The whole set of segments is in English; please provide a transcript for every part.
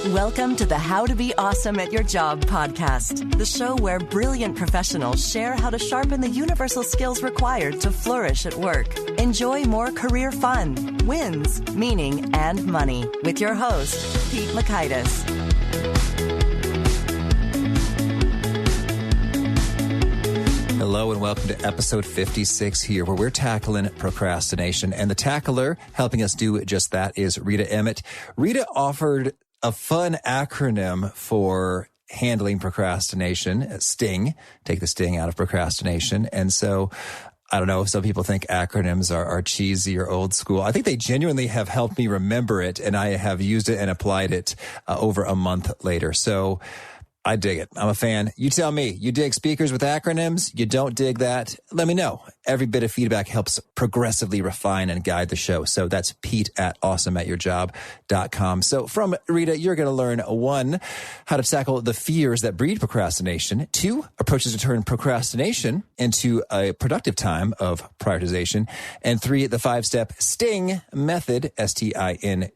Welcome to the How to Be Awesome at Your Job podcast, the show where brilliant professionals share how to sharpen the universal skills required to flourish at work. Enjoy more career fun, wins, meaning, and money with your host, Pete Makaitis. Hello and welcome to episode 56 here, where we're tackling procrastination. And the tackler helping us do just that is Rita Emmett. Rita offered a fun acronym for handling procrastination, STING, take the sting out of procrastination. And so, I don't know, some people think acronyms are cheesy or old school. I think they genuinely have helped me remember it, and I have used it and applied it over a month later. So I dig it. I'm a fan. You tell me, you dig speakers with acronyms? You don't dig that? Let me know. Every bit of feedback helps progressively refine and guide the show. So that's Pete at awesomeatyourjob.com. So from Rita, you're going to learn 1, how to tackle the fears that breed procrastination. 2, approaches to turn procrastination into a productive time of prioritization. And 3, the 5-step STING method, STING,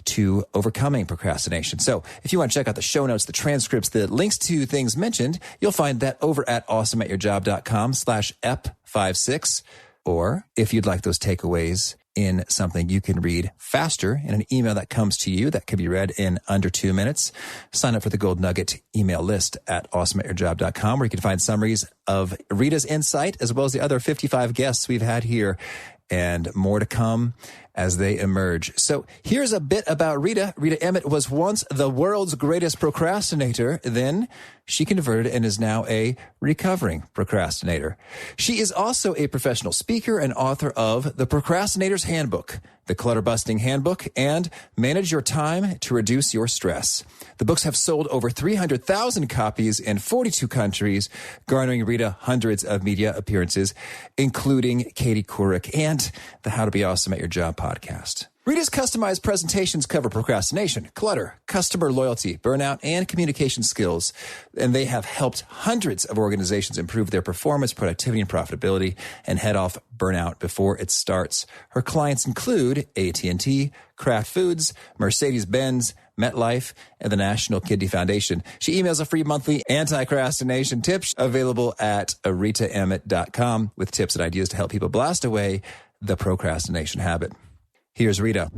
to overcoming procrastination. So if you want to check out the show notes, the transcripts, the links to things mentioned, you'll find that over at awesomeatyourjob.com/ep56. Or if you'd like those takeaways in something you can read faster in an email that comes to you that can be read in under 2 minutes, sign up for the Gold Nugget email list at awesomeatyourjob.com, where you can find summaries of Rita's insight as well as the other 55 guests we've had here, and more to come as they emerge. So here's a bit about Rita. Rita Emmett was once the world's greatest procrastinator. Then she converted and is now a recovering procrastinator. She is also a professional speaker and author of The Procrastinator's Handbook, The Clutter-Busting Handbook, and Manage Your Time to Reduce Your Stress. The books have sold over 300,000 copies in 42 countries, garnering Rita hundreds of media appearances, including Katie Couric and the How to Be Awesome at Your Job podcast. Rita's customized presentations cover procrastination, clutter, customer loyalty, burnout, and communication skills. And they have helped hundreds of organizations improve their performance, productivity, and profitability and head off burnout before it starts. Her clients include AT&T, Kraft Foods, Mercedes-Benz, MetLife, and the National Kidney Foundation. She emails a free monthly anti-procrastination tips available at ritaemmett.com with tips and ideas to help people blast away the procrastination habit. Here's Rita.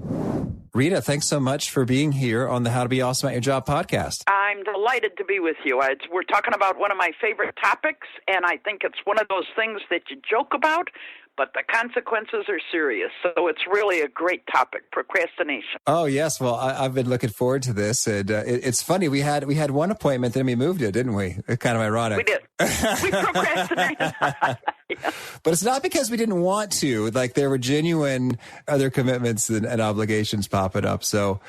Rita, thanks so much for being here on the How to Be Awesome at Your Job podcast. I'm delighted to be with you. We're talking about one of my favorite topics, and I think it's one of those things that you joke about, but the consequences are serious. So it's really a great topic, procrastination. Oh, yes. Well, I've been looking forward to this. And it's funny. We had one appointment, then we moved it, didn't we? It's kind of ironic. We did. We procrastinated. Yeah. But it's not because we didn't want to. Like, there were genuine other commitments and obligations popping up. So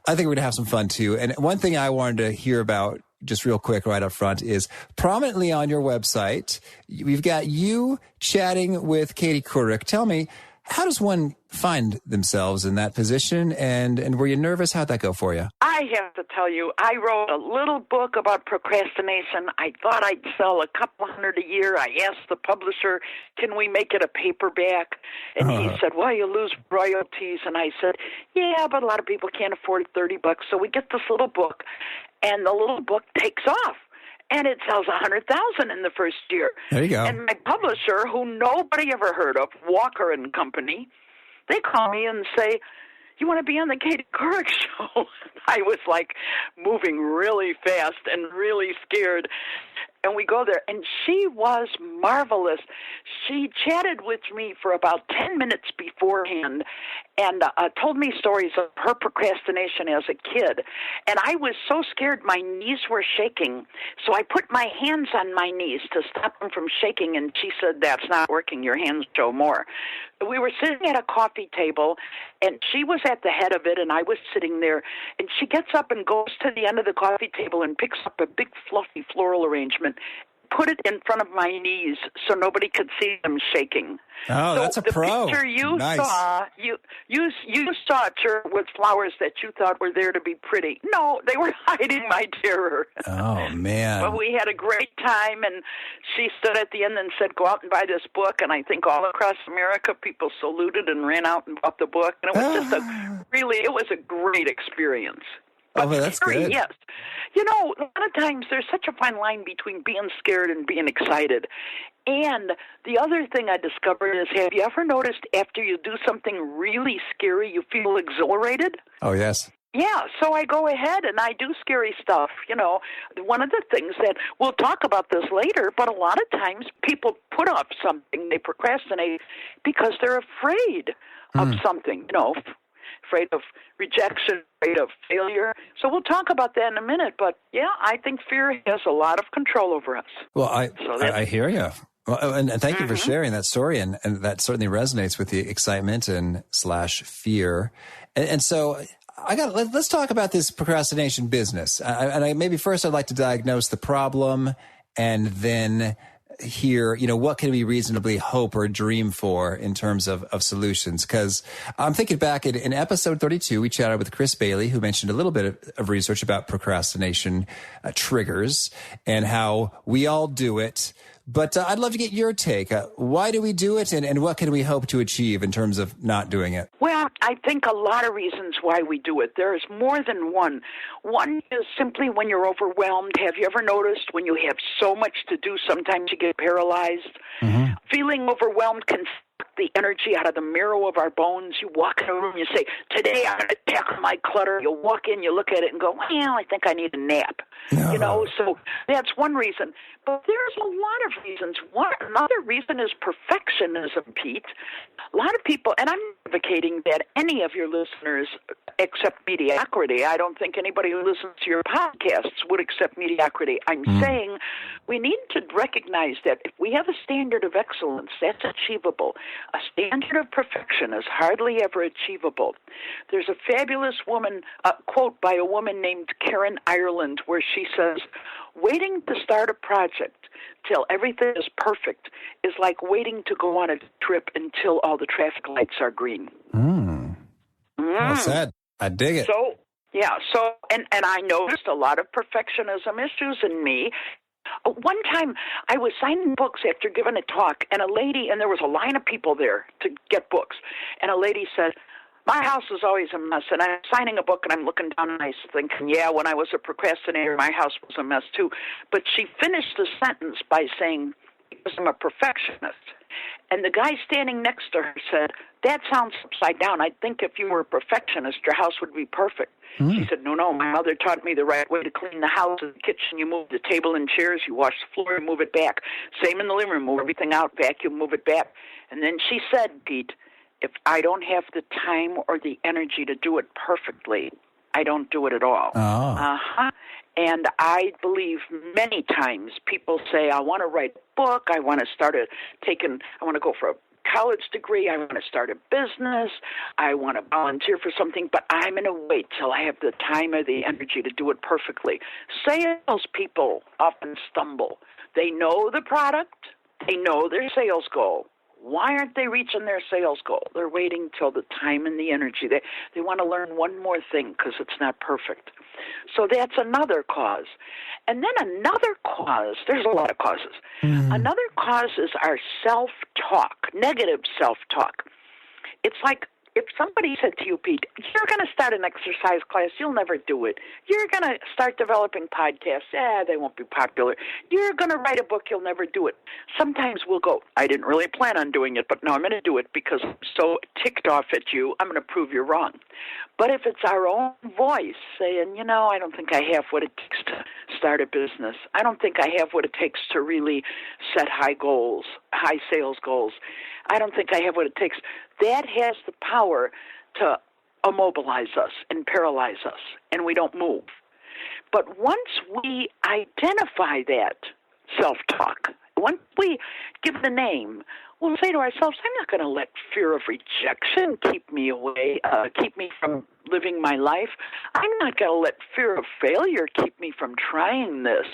I think we're going to have some fun, too. And one thing I wanted to hear about just real quick right up front is prominently on your website, we've got you chatting with Katie Couric. Tell me, how does one find themselves in that position? And were you nervous? How'd that go for you? I have to tell you, I wrote a little book about procrastination. I thought I'd sell a couple hundred a year. I asked the publisher, can we make it a paperback? And he said, well, you lose royalties. And I said, yeah, but a lot of people can't afford $30. So we get this little book, and the little book takes off. And it sells 100,000 in the first year. There you go. And my publisher, who nobody ever heard of, Walker and Company, they call me and say, you want to be on the Katie Couric show? I was like moving really fast and really scared. And we go there, and she was marvelous. She chatted with me for about 10 minutes beforehand and told me stories of her procrastination as a kid. And I was so scared my knees were shaking, so I put my hands on my knees to stop them from shaking, and she said, that's not working. Your hands show more. We were sitting at a coffee table, and she was at the head of it, and I was sitting there. And she gets up and goes to the end of the coffee table and picks up a big fluffy floral arrangement, put it in front of my knees so nobody could see them shaking. Oh, so that's a pro. The picture you nice. saw, you saw a chair with flowers that you thought were there to be pretty. No, they were hiding my terror. Oh, man. But we had a great time, and she stood at the end and said, go out and buy this book. And I think all across America, people saluted and ran out and bought the book. And it was just it was a great experience. But well, that's scary, good. yes. You know, a lot of times there's such a fine line between being scared and being excited. And the other thing I discovered is, have you ever noticed after you do something really scary, you feel exhilarated? Oh, yes. Yeah, so I go ahead and I do scary stuff. You know, one of the things that we'll talk about this later, but a lot of times people put off something, they procrastinate because they're afraid of something, you know, afraid of rejection, afraid of failure. So we'll talk about that in a minute. But yeah, I think fear has a lot of control over us. Well, I hear you. Well, and thank you for sharing that story. And that certainly resonates with the excitement and / fear. And so let's talk about this procrastination business. Maybe first I'd like to diagnose the problem and then hear, you know, what can we reasonably hope or dream for in terms of solutions? Because I'm thinking back in episode 32, we chatted with Chris Bailey, who mentioned a little bit of research about procrastination triggers and how we all do it. But I'd love to get your take. Why do we do it, and what can we hope to achieve in terms of not doing it? Well, I think a lot of reasons why we do it. There's more than one. One is simply when you're overwhelmed. Have you ever noticed when you have so much to do, sometimes you get paralyzed? Mm-hmm. Feeling overwhelmed can suck the energy out of the marrow of our bones. You walk in a room, you say, today I'm going to tackle my clutter. You walk in, you look at it and go, well, I think I need a nap. No. You know, so that's one reason. But there's a lot of reasons. Another reason is perfectionism, Pete. A lot of people, and I'm advocating that any of your listeners accept mediocrity. I don't think anybody who listens to your podcasts would accept mediocrity. I'm saying we need to recognize that if we have a standard of excellence, that's achievable. A standard of perfection is hardly ever achievable. There's a fabulous quote by a woman named Karen Ireland where she says, waiting to start a project till everything is perfect is like waiting to go on a trip until all the traffic lights are green. Well said. I dig it. So, and I noticed a lot of perfectionism issues in me. One time I was signing books after giving a talk, and there was a line of people there to get books, and a lady said, my house is always a mess, and I'm signing a book, and I'm looking down, and I was thinking, yeah, when I was a procrastinator, my house was a mess too. But she finished the sentence by saying, because I'm a perfectionist. And the guy standing next to her said, that sounds upside down. I think if you were a perfectionist, your house would be perfect. She said, no, my mother taught me the right way to clean the house. In the kitchen, you move the table and chairs, you wash the floor, you move it back. Same in the living room, move everything out, vacuum, move it back. And then she said, Pete, if I don't have the time or the energy to do it perfectly, I don't do it at all. Oh. And I believe many times people say, I want to write a book, I want to go for a college degree, I want to start a business, I want to volunteer for something, but I'm going to wait till I have the time or the energy to do it perfectly. Salespeople often stumble. They know the product, they know their sales goal. Why aren't they reaching their sales goal? They're waiting till the time and the energy. They want to learn one more thing because it's not perfect. So that's another cause. And then another cause, there's a lot of causes. Another cause is our self-talk, negative self-talk. It's like if somebody said to you, Pete, you're going to start an exercise class, you'll never do it. You're going to start developing podcasts, they won't be popular. You're going to write a book, you'll never do it. Sometimes we'll go, I didn't really plan on doing it, but no, I'm going to do it because I'm so ticked off at you, I'm going to prove you're wrong. But if it's our own voice saying, I don't think I have what it takes to start a business. I don't think I have what it takes to really set high goals, high sales goals. I don't think I have what it takes. That has the power to immobilize us and paralyze us, and we don't move. But once we identify that self-talk, once we give the name, we'll say to ourselves, I'm not going to let fear of rejection keep me away, keep me from living my life. I'm not going to let fear of failure keep me from trying this.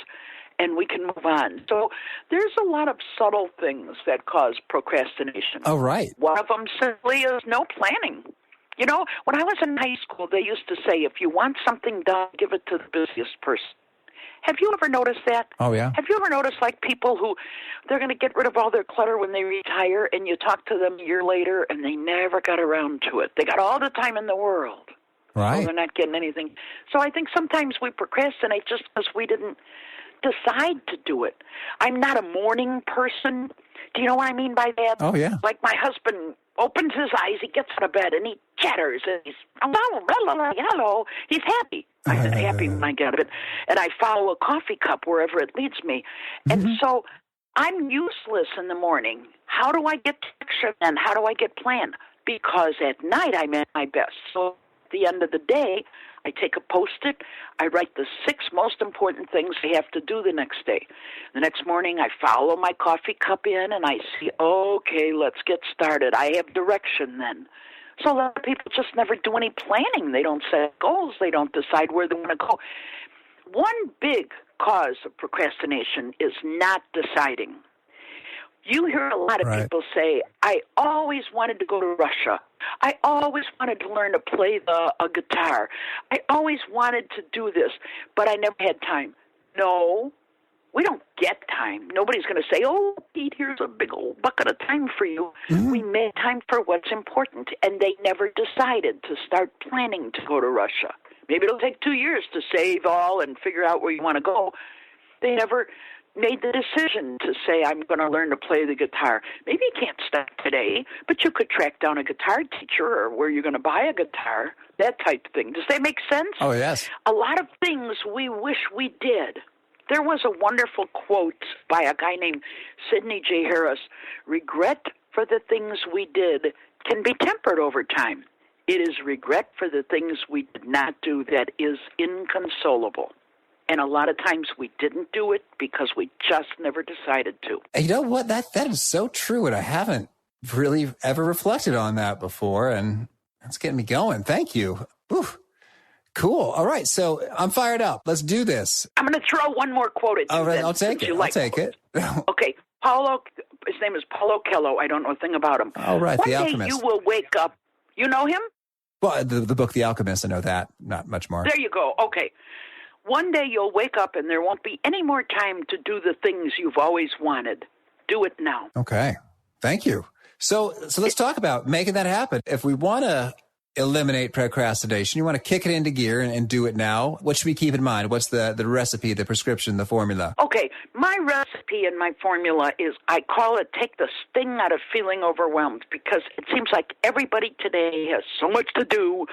And we can move on. So there's a lot of subtle things that cause procrastination. Oh, right. One of them simply is no planning. When I was in high school, they used to say, if you want something done, give it to the busiest person. Have you ever noticed that? Oh, yeah. Have you ever noticed, like, people who they're going to get rid of all their clutter when they retire, and you talk to them a year later, and they never got around to it. They got all the time in the world. Right. So they're not getting anything. So I think sometimes we procrastinate just because we didn't decide to do it. I'm not a morning person. Do you know what I mean by that? Oh, yeah. Like my husband opens his eyes, he gets out of bed, and he chatters, and he's, hello. He's happy. I'm happy when I get it. And I follow a coffee cup wherever it leads me. And so I'm useless in the morning. How do I get action and how do I get plan? Because at night I'm at my best. So at the end of the day, I take a Post-it, I write the 6 most important things I have to do the next day. The next morning, I follow my coffee cup in, and I see, okay, let's get started. I have direction then. So a lot of people just never do any planning. They don't set goals. They don't decide where they want to go. One big cause of procrastination is not deciding. You hear a lot of people say, I always wanted to go to Russia. I always wanted to learn to play a guitar. I always wanted to do this, but I never had time. No, we don't get time. Nobody's going to say, oh, Pete, here's a big old bucket of time for you. We made time for what's important, and they never decided to start planning to go to Russia. Maybe it'll take 2 years to save all and figure out where you want to go. They never made the decision to say, I'm going to learn to play the guitar. Maybe you can't start today, but you could track down a guitar teacher or where you're going to buy a guitar, that type of thing. Does that make sense? Oh, yes. A lot of things we wish we did. There was a wonderful quote by a guy named Sidney J. Harris, regret for the things we did can be tempered over time. It is regret for the things we did not do that is inconsolable. And a lot of times we didn't do it because we just never decided to. You know what? That is so true, and I haven't really ever reflected on that before, and that's getting me going. Thank you. Whew. Cool. All right, so I'm fired up. Let's do this. I'm going to throw one more quote at you. All right, I'll take it. I'll take it. Okay, his name is Paulo Coelho. I don't know a thing about him. Oh, right, The Alchemist. One day you will wake up. You know him? Well, the book The Alchemist, I know that. Not much more. There you go. Okay. One day you'll wake up and there won't be any more time to do the things you've always wanted. Do it now. Okay. Thank you. So let's talk about making that happen. If we want to eliminate procrastination, you want to kick it into gear and do it now, what should we keep in mind? What's the recipe, the prescription, the formula? Okay. My recipe and my formula is, I call it take the sting out of feeling overwhelmed, because it seems like everybody today has so much to do.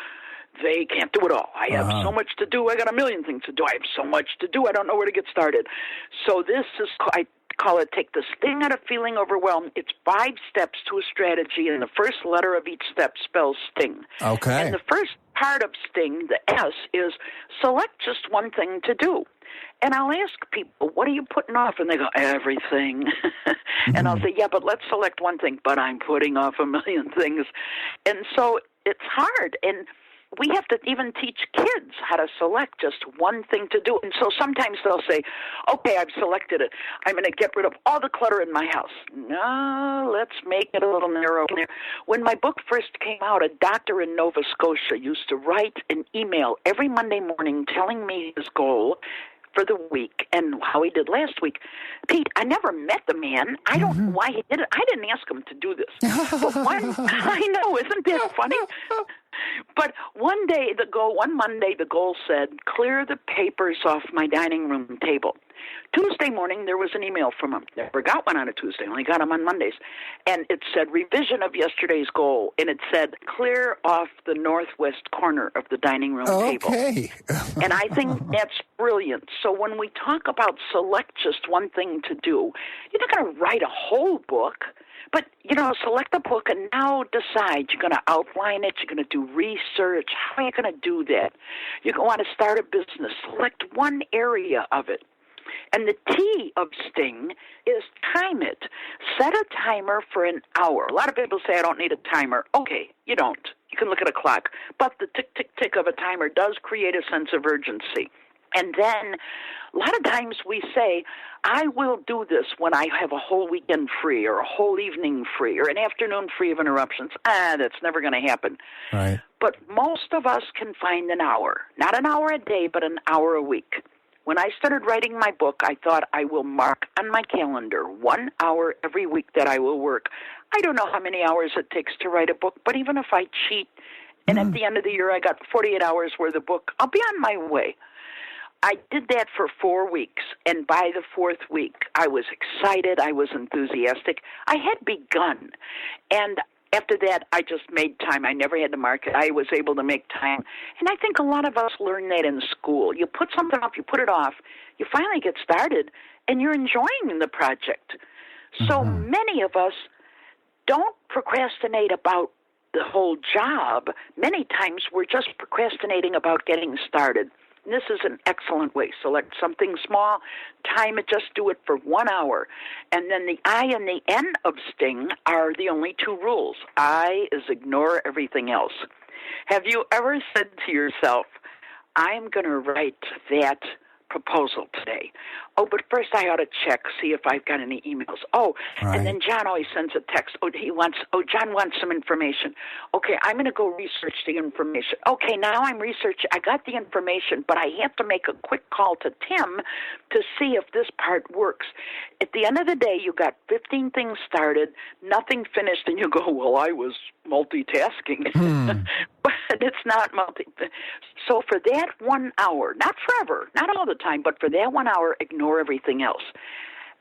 They can't do it all. I have so much to do. I got a million things to do. I have so much to do. I don't know where to get started. So this is, I call it take the sting out of feeling overwhelmed. It's 5 steps to a strategy, and the first letter of each step spells sting. Okay. And the first part of sting, the S, is select just one thing to do. And I'll ask people, what are you putting off? And they go, everything. And I'll say, yeah, but let's select one thing. But I'm putting off a million things. And so it's hard. And we have to even teach kids how to select just one thing to do. And so sometimes they'll say, okay, I've selected it. I'm going to get rid of all the clutter in my house. No, let's make it a little narrow. When my book first came out, a doctor in Nova Scotia used to write an email every Monday morning telling me his goal for the week and how he did last week. Pete, I never met the man. I don't know why he did it. I didn't ask him to do this. But I know, isn't that funny? But one Monday, the goal said, clear the papers off my dining room table. Tuesday morning, there was an email from him. Never got one on a Tuesday, only got them on Mondays. And it said, revision of yesterday's goal. And it said, clear off the northwest corner of the dining room table. Okay. And I think that's brilliant. So when we talk about select just one thing to do, you're not going to write a whole book. But, select a book and now decide. You're going to outline it. You're going to do research. How are you going to do that? You're going to want to start a business. Select one area of it. And the T of sting is time it. Set a timer for an hour. A lot of people say, I don't need a timer. Okay, you don't. You can look at a clock. But the tick, tick, tick of a timer does create a sense of urgency. And then a lot of times we say, I will do this when I have a whole weekend free or a whole evening free or an afternoon free of interruptions. That's never going to happen. Right. But most of us can find an hour. Not an hour a day, but an hour a week. When I started writing my book, I thought I will mark on my calendar 1 hour every week that I will work. I don't know how many hours it takes to write a book, but even if I cheat And at the end of the year, I got 48 hours worth of book. I'll be on my way. I did that for 4 weeks, and by the 4th week, I was excited. I was enthusiastic. I had begun, and after that, I just made time. I never had to mark it. I was able to make time, and I think a lot of us learn that in school. You put something off, you put it off, you finally get started, and you're enjoying the project. So many of us don't procrastinate about the whole job. Many times we're just procrastinating about getting started. And this is an excellent way. Select something small, time it, just do it for 1 hour. And then the I and the N of STING are the only 2 rules. I is ignore everything else. Have you ever said to yourself, I'm going to write that proposal today. Oh, but first I ought to check, see if I've got any emails. Oh, right. And then John always sends a text. John wants some information. Okay, I'm going to go research the information. Okay, now I'm researching. I got the information, but I have to make a quick call to Tim to see if this part works. At the end of the day, you got 15 things started, nothing finished, and you go, well, I was multitasking. But it's not So for that 1 hour, not forever, not all the time, but for that 1 hour, ignore everything else.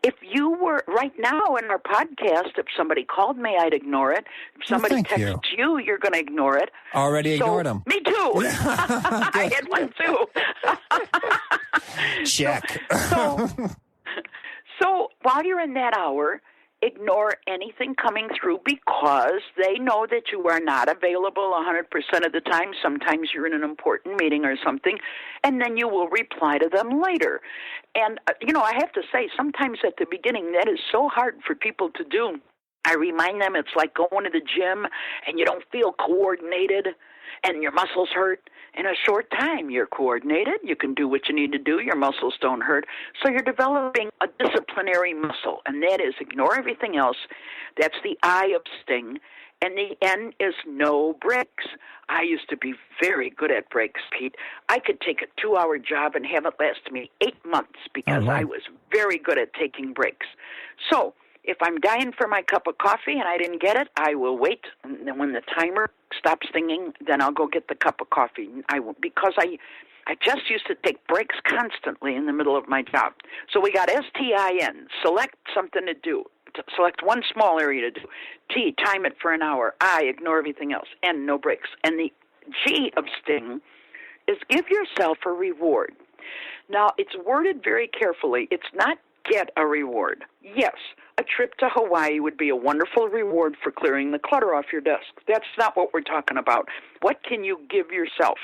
If you were right now in our podcast, if somebody called me, I'd ignore it. If somebody texts you, you're going to ignure it. Already ignored them. Me too. I had one too. Check. So while you're in that hour, ignore anything coming through because they know that you are not available 100% of the time. Sometimes you're in an important meeting or something, and then you will reply to them later. And, I have to say, sometimes at the beginning, that is so hard for people to do. I remind them it's like going to the gym and you don't feel coordinated and your muscles hurt. In a short time, you're coordinated. You can do what you need to do. Your muscles don't hurt. So you're developing a disciplinary muscle, and that is ignore everything else. That's the I of STING. And the N is no breaks. I used to be very good at breaks, Pete. I could take a 2-hour job and have it last me 8 months because I was very good at taking breaks. So if I'm dying for my cup of coffee and I didn't get it, I will wait. And then when the timer stops singing, then I'll go get the cup of coffee. Because I just used to take breaks constantly in the middle of my job. So we got STIN, select something to do. Select one small area to do. T, time it for an hour. I, ignore everything else. N, no breaks. And the G of STING is give yourself a reward. Now, it's worded very carefully. It's not get a reward. Yes, a trip to Hawaii would be a wonderful reward for clearing the clutter off your desk. That's not what we're talking about. What can you give yourself?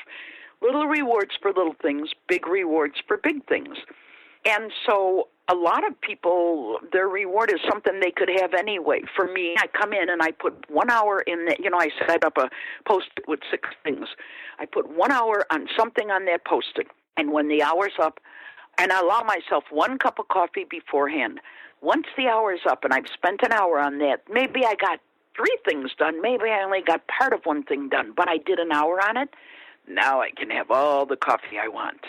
Little rewards for little things, big rewards for big things. And so a lot of people, their reward is something they could have anyway. For me, I come in and I put 1 hour in the, I set up a Post-it with 6 things. I put 1 hour on something on that Post-it. And when the hour's up, and I allow myself 1 cup of coffee beforehand. Once the hour's up and I've spent an hour on that, maybe I got 3 things done. Maybe I only got part of 1 thing done, but I did an hour on it. Now I can have all the coffee I want.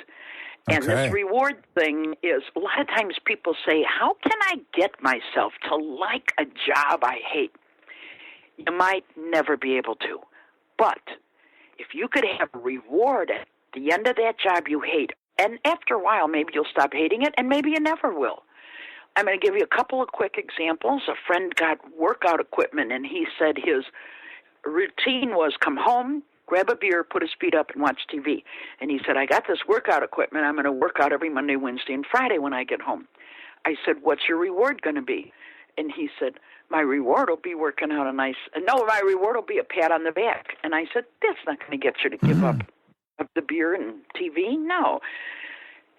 And this reward thing is, a lot of times people say, how can I get myself to like a job I hate? You might never be able to. But if you could have a reward at the end of that job you hate, and after a while, maybe you'll stop hating it, and maybe you never will. I'm going to give you a couple of quick examples. A friend got workout equipment, and he said his routine was come home, grab a beer, put his feet up, and watch TV. And he said, I got this workout equipment. I'm going to work out every Monday, Wednesday, and Friday when I get home. I said, what's your reward going to be? And he said, my reward will be working out my reward will be a pat on the back. And I said, that's not going to get you to give up the beer and TV? No.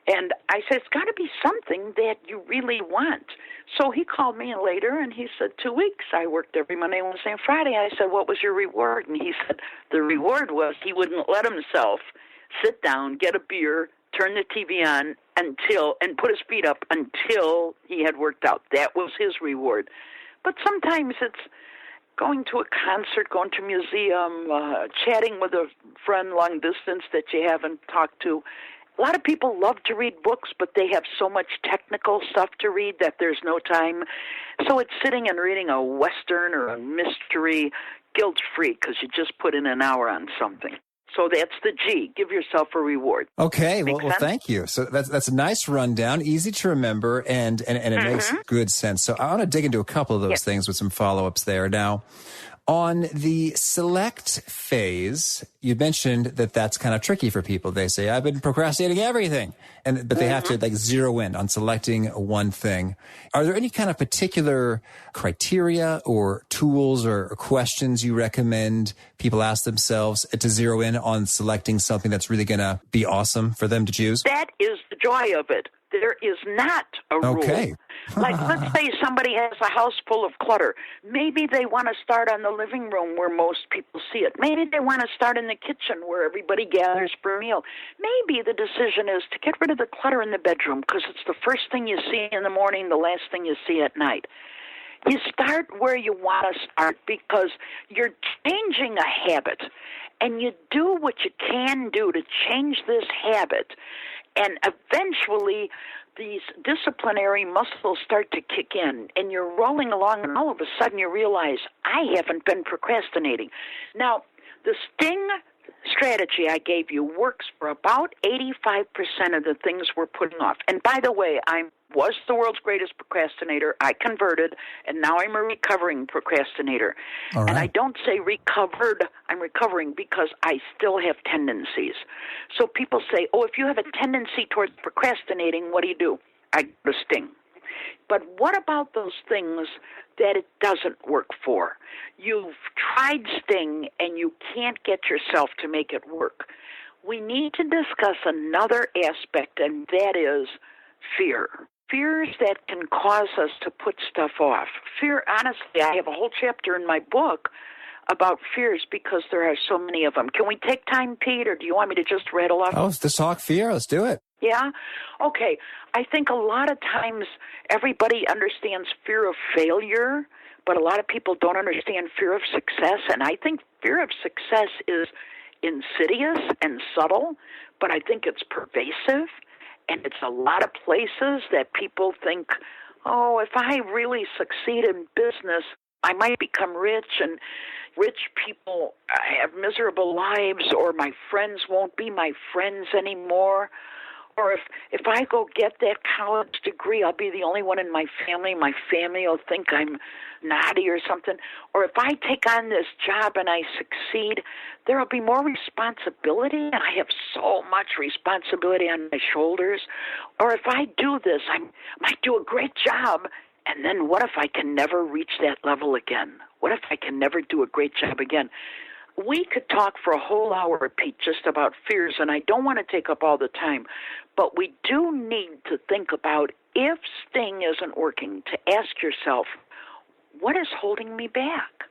And I said, it's got to be something that you really want. So he called me later, and he said, 2 weeks. I worked every Monday, Wednesday, and Friday. I said, what was your reward? And he said, the reward was he wouldn't let himself sit down, get a beer, turn the TV on, and put his feet up until he had worked out. That was his reward. But sometimes it's going to a concert, going to a museum, chatting with a friend long distance that you haven't talked to. A lot of people love to read books, but they have so much technical stuff to read that there's no time. So it's sitting and reading a Western or a mystery, guilt-free because you just put in an hour on something. So that's the G. Give yourself a reward. Okay. Well, thank you. So that's a nice rundown, easy to remember, and it makes good sense. So I want to dig into a couple of those things with some follow-ups there. Now, on the select phase, you mentioned that that's kind of tricky for people. They say, I've been procrastinating everything. But they have to zero in on selecting one thing. Are there any kind of particular criteria or tools or questions you recommend people ask themselves to zero in on selecting something that's really going to be awesome for them to choose? That is the joy of it. There is not a rule. Okay. Like, let's say somebody has a house full of clutter. Maybe they want to start on the living room where most people see it. Maybe they want to start in the kitchen where everybody gathers for a meal. Maybe the decision is to get rid of the clutter in the bedroom because it's the first thing you see in the morning, the last thing you see at night. You start where you want to start because you're changing a habit, and you do what you can do to change this habit, and eventually these disciplinary muscles start to kick in, and you're rolling along, and all of a sudden you realize, I haven't been procrastinating. Now, the STING strategy I gave you works for about 85% of the things we're putting off. And by the way, I was the world's greatest procrastinator. I converted, and now I'm a recovering procrastinator. All right. And I don't say recovered, I'm recovering because I still have tendencies. So people say, oh, if you have a tendency towards procrastinating, what do? I go to STING. But what about those things that it doesn't work for? You've tried STING and you can't get yourself to make it work. We need to discuss another aspect, and that is fear. Fears that can cause us to put stuff off. Fear, honestly, I have a whole chapter in my book about fears because there are so many of them. Can we take time, Pete, or do you want me to just rattle off? Oh, let's talk fear. Let's do it. Yeah? Okay. I think a lot of times everybody understands fear of failure, but a lot of people don't understand fear of success. And I think fear of success is insidious and subtle, but I think it's pervasive. And it's a lot of places that people think, oh, if I really succeed in business, I might become rich, and rich people have miserable lives, or my friends won't be my friends anymore. Or if I go get that college degree, I'll be the only one in my family. My family will think I'm naughty or something. Or if I take on this job and I succeed, there will be more responsibility, and I have so much responsibility on my shoulders. Or if I do this, I might do a great job, and then what if I can never reach that level again? What if I can never do a great job again? We could talk for a whole hour, Pete, just about fears, and I don't want to take up all the time, but we do need to think about, if STING isn't working, to ask yourself, what is holding me back?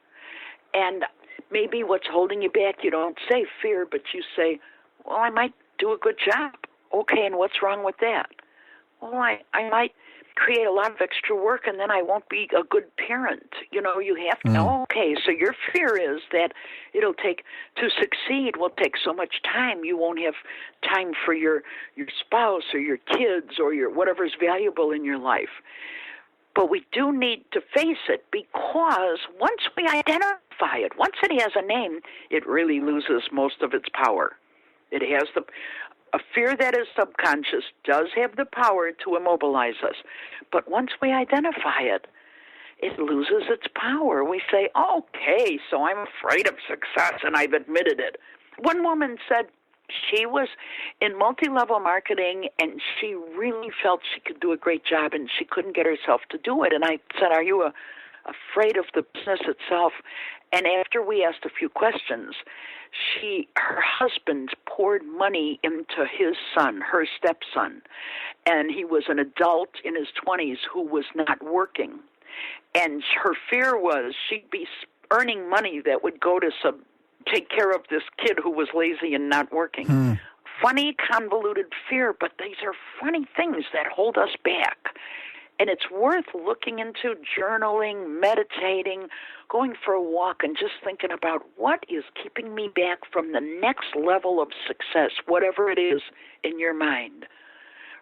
And maybe what's holding you back, you don't say fear, but you say, well, I might do a good job. Okay, and what's wrong with that? Well, I might create a lot of extra work, and then I won't be a good parent. You know, you have to know, okay, so your fear is that to succeed will take so much time. You won't have time for your spouse or your kids or your whatever's valuable in your life. But we do need to face it, because once we identify it, once it has a name, it really loses most of its power. It has a fear that is subconscious does have the power to immobilize us. But once we identify it, it loses its power. We say, okay, so I'm afraid of success, and I've admitted it. One woman said she was in multi-level marketing, and she really felt she could do a great job, and she couldn't get herself to do it. And I said, are you afraid of the business itself? And after we asked a few questions, her husband poured money into his son, her stepson, and he was an adult in his 20s who was not working. And her fear was she'd be earning money that would go to take care of this kid who was lazy and not working. Funny, convoluted fear, but these are funny things that hold us back. And it's worth looking into, journaling, meditating, going for a walk, and just thinking about what is keeping me back from the next level of success, whatever it is in your mind.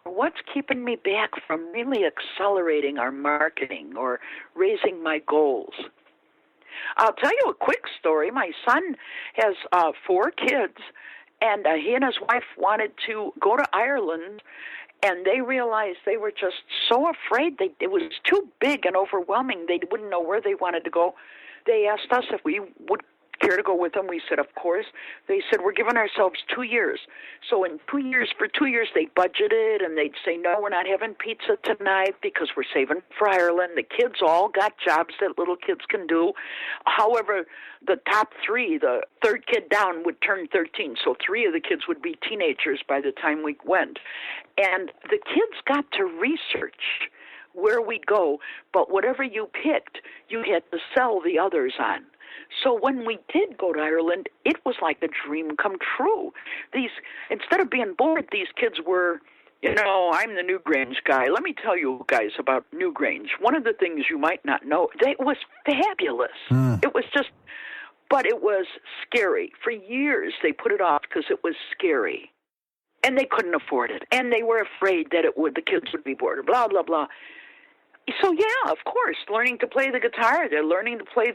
What's keeping me back from really accelerating our marketing or raising my goals? I'll tell you a quick story. My son has 4 kids, and he and his wife wanted to go to Ireland, and they realized they were just so afraid. It was too big and overwhelming. They wouldn't know where they wanted to go. They asked us if we would care to go with them. We said, of course. They said, we're giving ourselves 2 years. So for 2 years, they budgeted, and they'd say, no, we're not having pizza tonight because we're saving for Ireland. The kids all got jobs that little kids can do. However, the top 3, the third kid down, would turn 13. So 3 of the kids would be teenagers by the time we went. And the kids got to research where we'd go, but whatever you picked, you had to sell the others on. So when we did go to Ireland, it was like a dream come true. Instead of being bored, these kids were, I'm the Newgrange guy. Let me tell you guys about Newgrange. One of the things you might not know, it was fabulous. It was just, but it was scary. For years, they put it off because it was scary. And they couldn't afford it. And they were afraid that the kids would be bored, blah, blah, blah. So, yeah, of course, learning to play the guitar, they're learning to play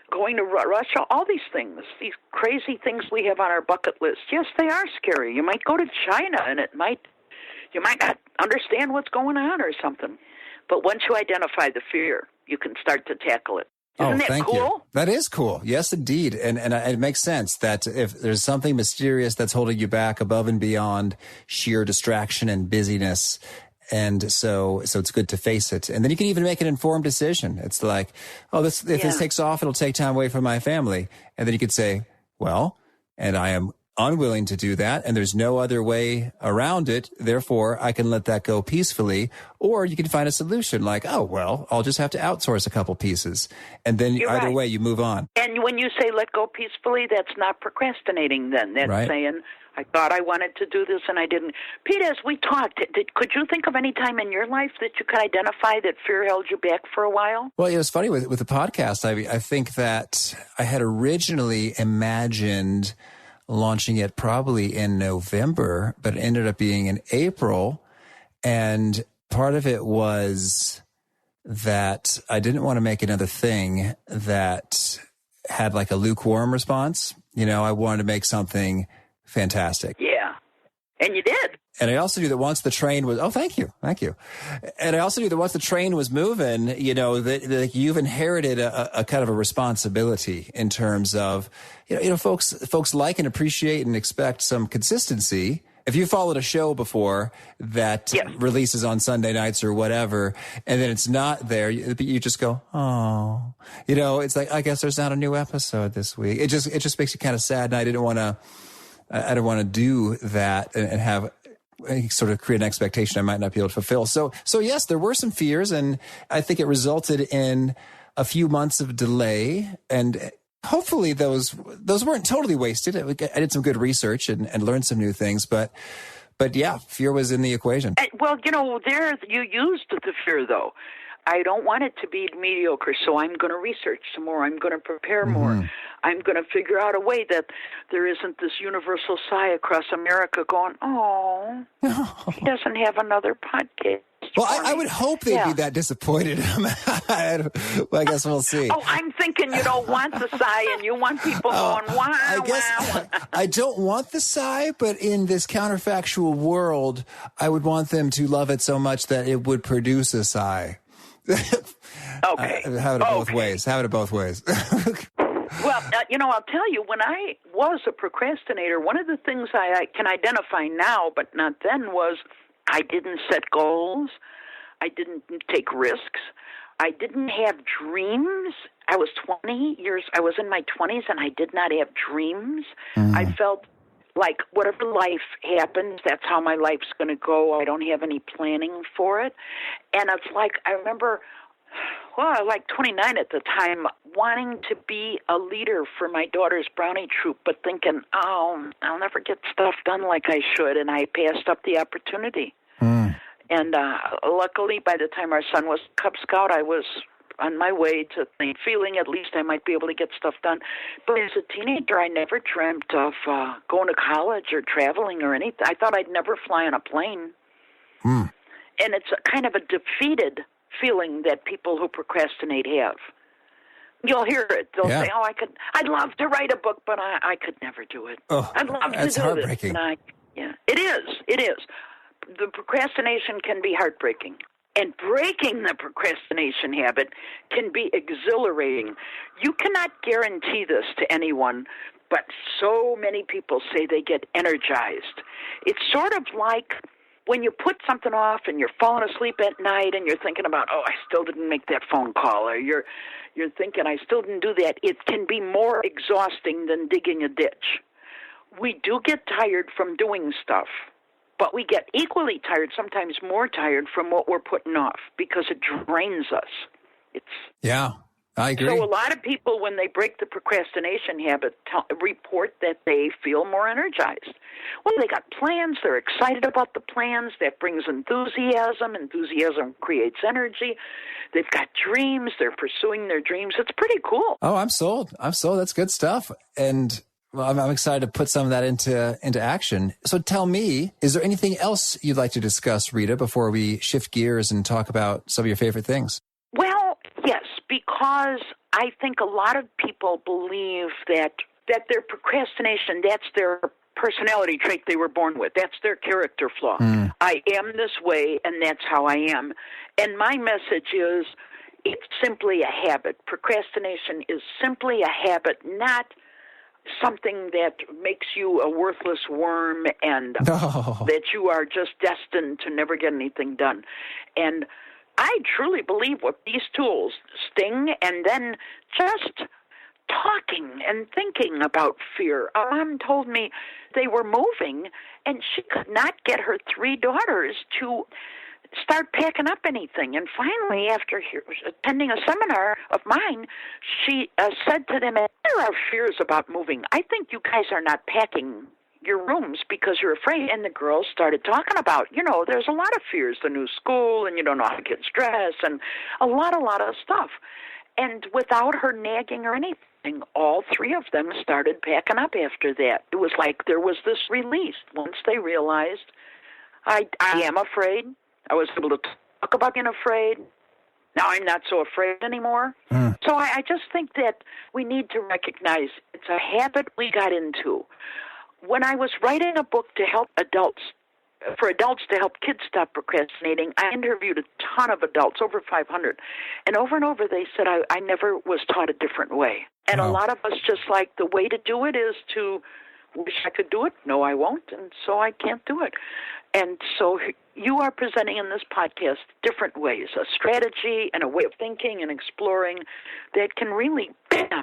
going to Russia, all these things, these crazy things we have on our bucket list. Yes, they are scary. You might go to China, and you might not understand what's going on or something. But once you identify the fear, you can start to tackle it. Isn't that thank cool? you. That is cool. Yes, indeed. And it makes sense that if there's something mysterious that's holding you back above and beyond sheer distraction and busyness, and so it's good to face it. And then you can even make an informed decision. It's like, if this takes off, it'll take time away from my family. And then you could say, well, and I am unwilling to do that, and there's no other way around it. Therefore, I can let that go peacefully. Or you can find a solution like, I'll just have to outsource a couple pieces. And then either way, you move on. And when you say let go peacefully, that's not procrastinating then. That's saying, I thought I wanted to do this and I didn't. Pete, as we talked, could you think of any time in your life that you could identify that fear held you back for a while? Well, it was funny with the podcast. I think that I had originally imagined launching it probably in November, but it ended up being in April. And part of it was that I didn't want to make another thing that had like a lukewarm response. I wanted to make something fantastic. Yeah. And you did. And I also knew that once the train was, thank you. And I also knew that once the train was moving, that you've inherited a kind of a responsibility in terms of, folks like and appreciate and expect some consistency. If you followed a show before that releases on Sunday nights or whatever, and then it's not there, you just go, it's like, I guess there's not a new episode this week. It just makes you kind of sad. And I didn't want to do that and have sort of create an expectation I might not be able to fulfill. So yes, there were some fears, and I think it resulted in a few months of delay, and hopefully those weren't totally wasted. I did some good research and learned some new things, but yeah, fear was in the equation. Well, there you used the fear though. I don't want it to be mediocre, so I'm going to research some more. I'm going to prepare more. I'm going to figure out a way that there isn't this universal sigh across America going, he doesn't have another podcast. Well, I would hope they'd be that disappointed. I guess we'll see. I'm thinking you don't want the sigh and you want people going, wow. I guess I don't want the sigh, but in this counterfactual world, I would want them to love it so much that it would produce a sigh. Okay. Have it both ways. Well, I'll tell you, when I was a procrastinator, one of the things I can identify now, but not then, was I didn't set goals. I didn't take risks. I didn't have dreams. I was in my 20s, and I did not have dreams. I felt like whatever life happens, that's how my life's going to go. I don't have any planning for it. And it's like, I remember, like 29 at the time, wanting to be a leader for my daughter's brownie troop, but thinking, I'll never get stuff done like I should, and I passed up the opportunity. And luckily, by the time our son was Cub Scout, I was on my way to feeling at least I might be able to get stuff done. But as a teenager, I never dreamt of going to college or traveling or anything. I thought I'd never fly on a plane. And it's a kind of a defeated feeling that people who procrastinate have. You'll hear it. They'll Yeah. say, I'd love to write a book, but I could never do it. Oh, I'd love to do that's heartbreaking. this. It is. The procrastination can be heartbreaking. And breaking the procrastination habit can be exhilarating. You cannot guarantee this to anyone, but so many people say they get energized. It's sort of like when you put something off and you're falling asleep at night and you're thinking about, I still didn't make that phone call, or you're thinking, I still didn't do that. It can be more exhausting than digging a ditch. We do get tired from doing stuff, but we get equally tired, sometimes more tired, from what we're putting off because it drains us. Yeah, I agree. So a lot of people, when they break the procrastination habit, report that they feel more energized. Well, they got plans. They're excited about the plans. That brings enthusiasm. Enthusiasm creates energy. They've got dreams. They're pursuing their dreams. It's pretty cool. Oh, I'm sold. That's good stuff. And well, I'm excited to put some of that into action. So tell me, is there anything else you'd like to discuss, Rita, before we shift gears and talk about some of your favorite things? Well, yes, because I think a lot of people believe that their procrastination, that's their personality trait they were born with. That's their character flaw. I am this way, and that's how I am. And my message is, it's simply a habit. Procrastination is simply a habit, not something that makes you a worthless worm and that you are just destined to never get anything done. And I truly believe what these tools, Sting, and then just talking and thinking about fear. A mom told me they were moving, and she could not get her 3 daughters to start packing up anything. And finally, after attending a seminar of mine, she said to them, there are fears about moving. I think you guys are not packing your rooms because you're afraid. And the girls started talking about, there's a lot of fears, the new school, and you don't know how kids dress, and a lot of stuff. And without her nagging or anything, all 3 of them started packing up after that. It was like there was this release once they realized, I am afraid. I was able to talk about being afraid. Now I'm not so afraid anymore. So I just think that we need to recognize it's a habit we got into. When I was writing a book to help adults to help kids stop procrastinating, I interviewed a ton of adults, over 500. And over they said, I never was taught a different way. And a lot of us just like the way to do it is to wish I could do it. No, I won't. And so I can't do it. And so you are presenting in this podcast different ways, a strategy and a way of thinking and exploring that can really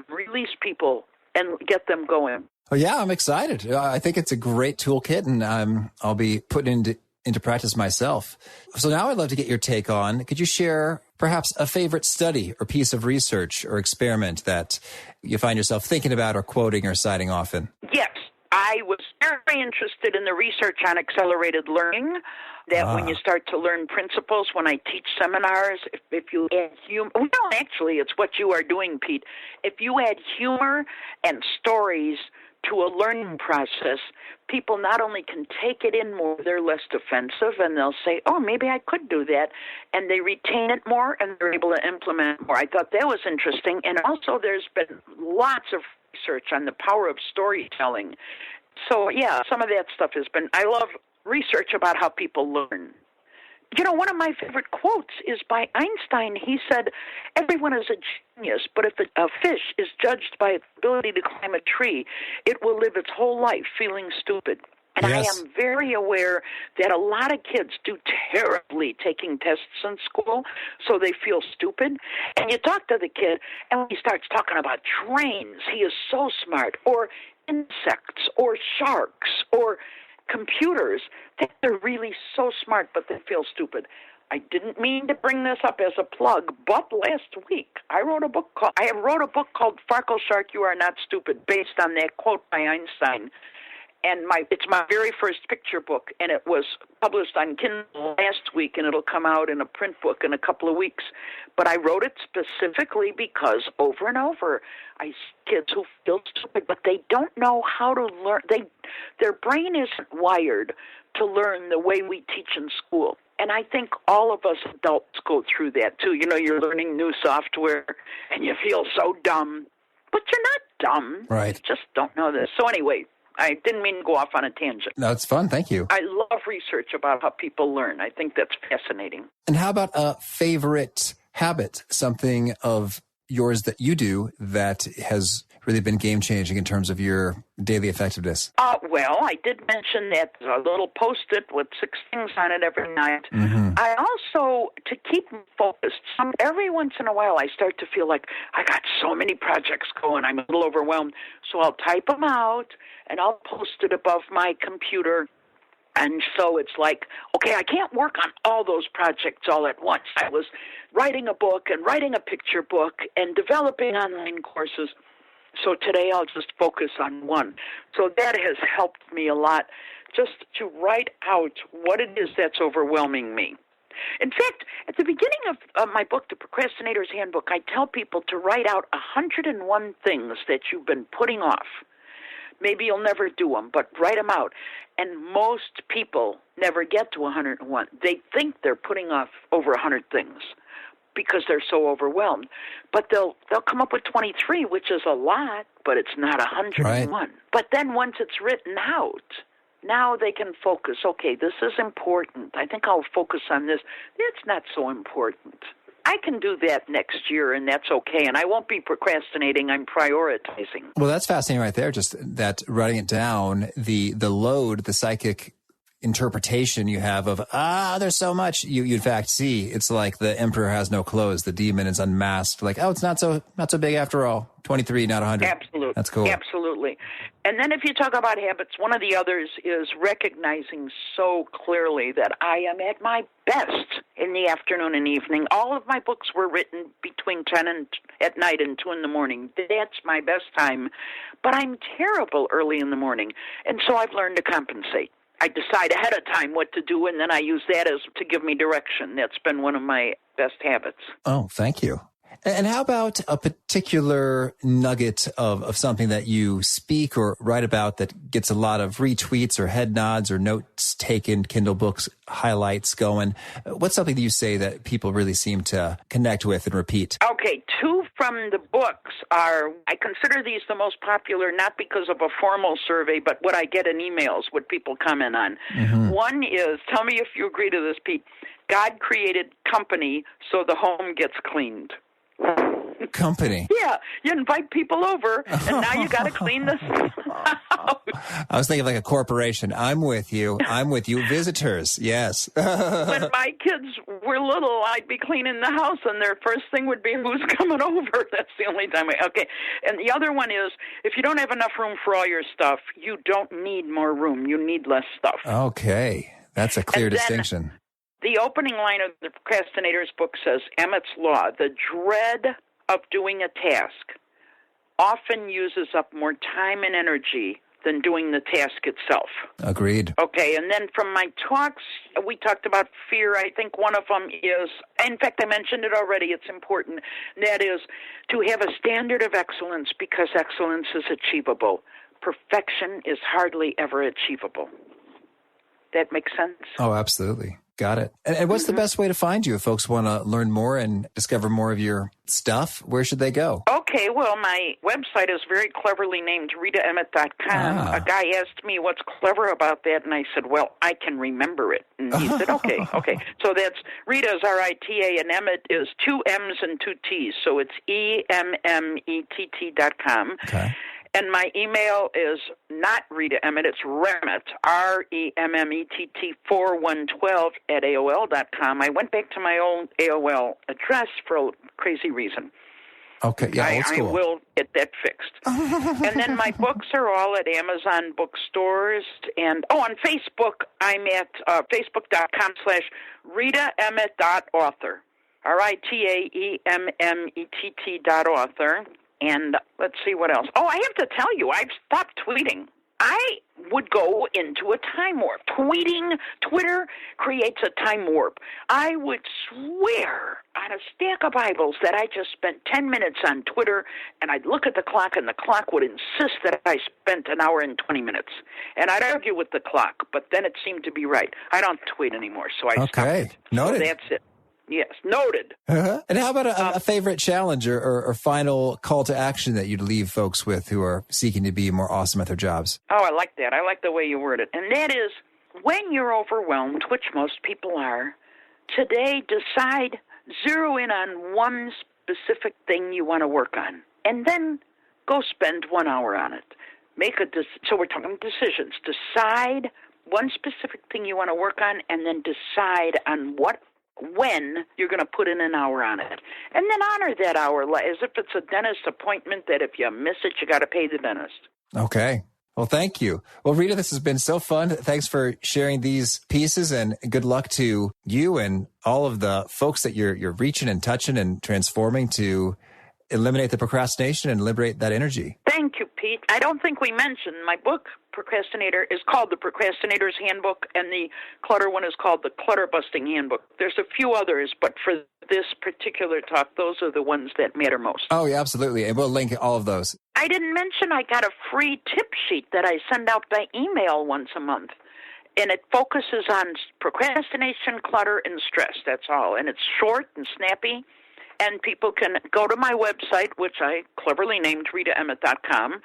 release people and get them going. Oh, yeah, I'm excited. I think it's a great toolkit, and I'll be putting it into practice myself. So now I'd love to get your take on, could you share perhaps a favorite study or piece of research or experiment that you find yourself thinking about or quoting or citing often? Yes. I was very interested in the research on accelerated learning, that when you start to learn principles, when I teach seminars, if you add humor, it's what you are doing, Pete. If you add humor and stories to a learning process, people not only can take it in more, they're less defensive, and they'll say, maybe I could do that, and they retain it more, and they're able to implement more. I thought that was interesting, and also there's been lots of research on the power of storytelling. So, yeah, some of that stuff I love research about how people learn. One of my favorite quotes is by Einstein. He said, everyone is a genius, but if a fish is judged by its ability to climb a tree, it will live its whole life feeling stupid. And yes. I am very aware that a lot of kids do terribly taking tests in school, so they feel stupid. And you talk to the kid, and he starts talking about trains. He is so smart. Or insects, or sharks, or computers. They're really so smart, but they feel stupid. I didn't mean to bring this up as a plug, but last week I wrote a book called Farkle Shark, You Are Not Stupid, based on that quote by Einstein. And it's my very first picture book, and it was published on Kindle last week, and it'll come out in a print book in a couple of weeks. But I wrote it specifically because over and over, I see kids who feel stupid, but they don't know how to learn. Their brain isn't wired to learn the way we teach in school. And I think all of us adults go through that, too. You know, you're learning new software, and you feel so dumb. But you're not dumb. Right. You just don't know this. So anyway, I didn't mean to go off on a tangent. No, it's fun. Thank you. I love research about how people learn. I think that's fascinating. And how about a favorite habit, something of yours that you do that has really been game-changing in terms of your daily effectiveness? Well, I did mention that little Post-it with 6 things on it every night. Mm-hmm. I also, to keep me focused, every once in a while I start to feel like I got so many projects going, I'm a little overwhelmed. So I'll type them out, and I'll post it above my computer. And so it's like, okay, I can't work on all those projects all at once. I was writing a book and writing a picture book and developing online courses. So today I'll just focus on one. So that has helped me a lot, just to write out what it is that's overwhelming me. In fact, at the beginning of my book, The Procrastinator's Handbook, I tell people to write out 101 things that you've been putting off. Maybe you'll never do them, but write them out. And most people never get to 101. They think they're putting off over 100 things because they're so overwhelmed. But they'll come up with 23, which is a lot, but it's not 101. Right. But then once it's written out, now they can focus. Okay, this is important. I think I'll focus on this. It's not so important. I can do that next year, and that's okay. And I won't be procrastinating. I'm prioritizing. Well, that's fascinating right there, just that writing it down, the load, the psychic interpretation you have of, there's so much. You in fact see, it's like the emperor has no clothes. The demon is unmasked. Like, it's not so big after all. 23, not 100. Absolutely. That's cool. Absolutely. And then if you talk about habits, one of the others is recognizing so clearly that I am at my best in the afternoon and evening. All of my books were written between 10 at night and 2 in the morning. That's my best time. But I'm terrible early in the morning. And so I've learned to compensate. I decide ahead of time what to do, and then I use that as to give me direction. That's been one of my best habits. Oh, thank you. And how about a particular nugget of something that you speak or write about that gets a lot of retweets or head nods or notes taken, Kindle books, highlights going? What's something that you say that people really seem to connect with and repeat? Okay, 2 from the books are, I consider these the most popular, not because of a formal survey, but what I get in emails, what people comment on. Mm-hmm. One is, tell me if you agree to this, Pete, God created company so the home gets cleaned. Company. Yeah, you invite people over, and now you got to clean this house. I was thinking like a corporation. I'm with you. Visitors, yes. When my kids were little, I'd be cleaning the house, and their first thing would be, who's coming over? That's the only time okay. And the other one is, if you don't have enough room for all your stuff, you don't need more room. You need less stuff. Okay, that's a clear distinction. The opening line of the Procrastinator's book says, Emmett's Law, the dread of doing a task often uses up more time and energy than doing the task itself. Agreed. Okay, and then from my talks, we talked about fear. I think one of them is, in fact, I mentioned it already, it's important, that is to have a standard of excellence because excellence is achievable. Perfection is hardly ever achievable. That makes sense? Oh, absolutely. Got it. And what's the best way to find you if folks want to learn more and discover more of your stuff? Where should they go? Okay, well, my website is very cleverly named RitaEmmett.com. A guy asked me what's clever about that, and I said, well, I can remember it. And he said, okay. So that's Rita is R-I-T-A, and Emmett is 2 M's and 2 T's. So it's EMMETT.com. Okay. And my email is not Rita Emmett, it's Remmett, R-E-M-M-E-T-T 4112 at AOL.com. I went back to my old AOL address for a crazy reason. Okay, yeah, old school. I will get that fixed. And then my books are all at Amazon bookstores. And, on Facebook, I'm at facebook.com/RitaEmmett.author, RitaEmmett.author. And let's see what else. I have to tell you, I've stopped tweeting. I would go into a time warp. Twitter creates a time warp. I would swear on a stack of Bibles that I just spent 10 minutes on Twitter, and I'd look at the clock, and the clock would insist that I spent an hour and 20 minutes. And I'd argue with the clock, but then it seemed to be right. I don't tweet anymore, so I stopped it. Noted. So that's it. Yes, noted. Uh-huh. And how about a favorite challenge or final call to action that you'd leave folks with who are seeking to be more awesome at their jobs? Oh, I like that. I like the way you word it. And that is, when you're overwhelmed, which most people are, today zero in on one specific thing you want to work on, and then go spend 1 hour on it. So we're talking decisions. Decide one specific thing you want to work on, and then decide on when you're going to put in an hour on it. And then honor that hour as if it's a dentist appointment that if you miss it, you got to pay the dentist. Okay. Well, thank you. Well, Rita, this has been so fun. Thanks for sharing these pieces, and good luck to you and all of the folks that you're reaching and touching and transforming to eliminate the procrastination and liberate that energy. Thank you, Pete. I don't think we mentioned my book, Procrastinator, is called The Procrastinator's Handbook, and the Clutter one is called The Clutter-Busting Handbook. There's a few others, but for this particular talk, those are the ones that matter most. Oh, yeah, absolutely. And we'll link all of those. I didn't mention I got a free tip sheet that I send out by email once a month. And it focuses on procrastination, clutter, and stress. That's all. And it's short and snappy. And people can go to my website, which I cleverly named RitaEmmett.com,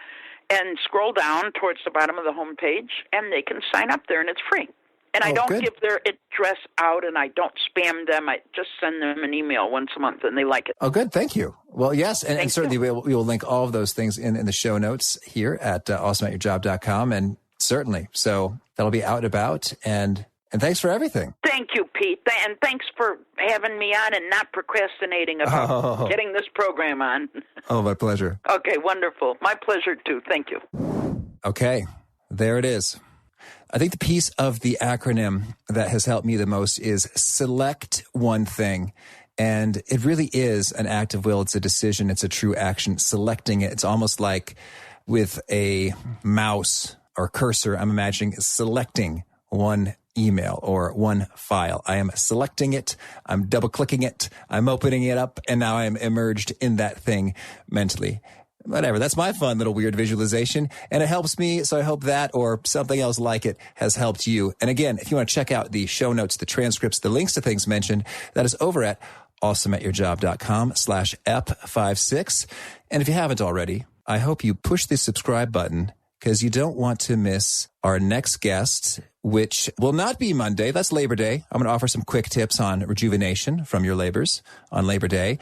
and scroll down towards the bottom of the homepage, and they can sign up there, and it's free. And I don't give their address out, and I don't spam them. I just send them an email once a month, and they like it. Oh, good. Thank you. Well, yes, and certainly we will link all of those things in the show notes here at awesomeatyourjob.com, and certainly. So that'll be out and about, and thanks for everything. Thank you, Pete. And thanks for having me on and not procrastinating about getting this program on. Oh, my pleasure. Okay, wonderful. My pleasure, too. Thank you. Okay, there it is. I think the piece of the acronym that has helped me the most is select one thing. And it really is an act of will. It's a decision. It's a true action. Selecting it. It's almost like with a mouse or cursor, I'm imagining selecting one email or one file. I am selecting it. I'm double clicking it. I'm opening it up. And now I'm immersed in that thing mentally. Whatever. That's my fun little weird visualization. And it helps me. So I hope that or something else like it has helped you. And again, if you want to check out the show notes, the transcripts, the links to things mentioned, that is over at awesomeatyourjob.com/ep56. And if you haven't already, I hope you push the subscribe button because you don't want to miss our next guest, which will not be Monday. That's Labor Day. I'm going to offer some quick tips on rejuvenation from your labors on Labor Day.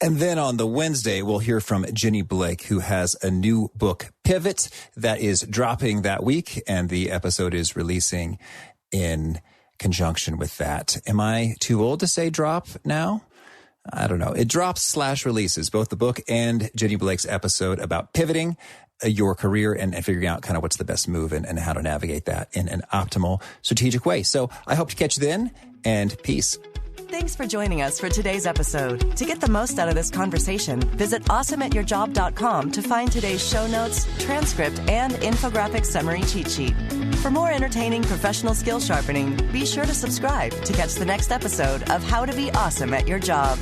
And then on the Wednesday, we'll hear from Jenny Blake, who has a new book, Pivot, that is dropping that week. And the episode is releasing in conjunction with that. Am I too old to say drop now? I don't know. It drops/releases, both the book and Jenny Blake's episode about pivoting your career and figuring out kind of what's the best move and how to navigate that in an optimal strategic way. So I hope to catch you then, and peace. Thanks for joining us for today's episode. To get the most out of this conversation, visit awesomeatyourjob.com to find today's show notes, transcript, and infographic summary cheat sheet. For more entertaining professional skill sharpening, be sure to subscribe to catch the next episode of How to Be Awesome at Your Job.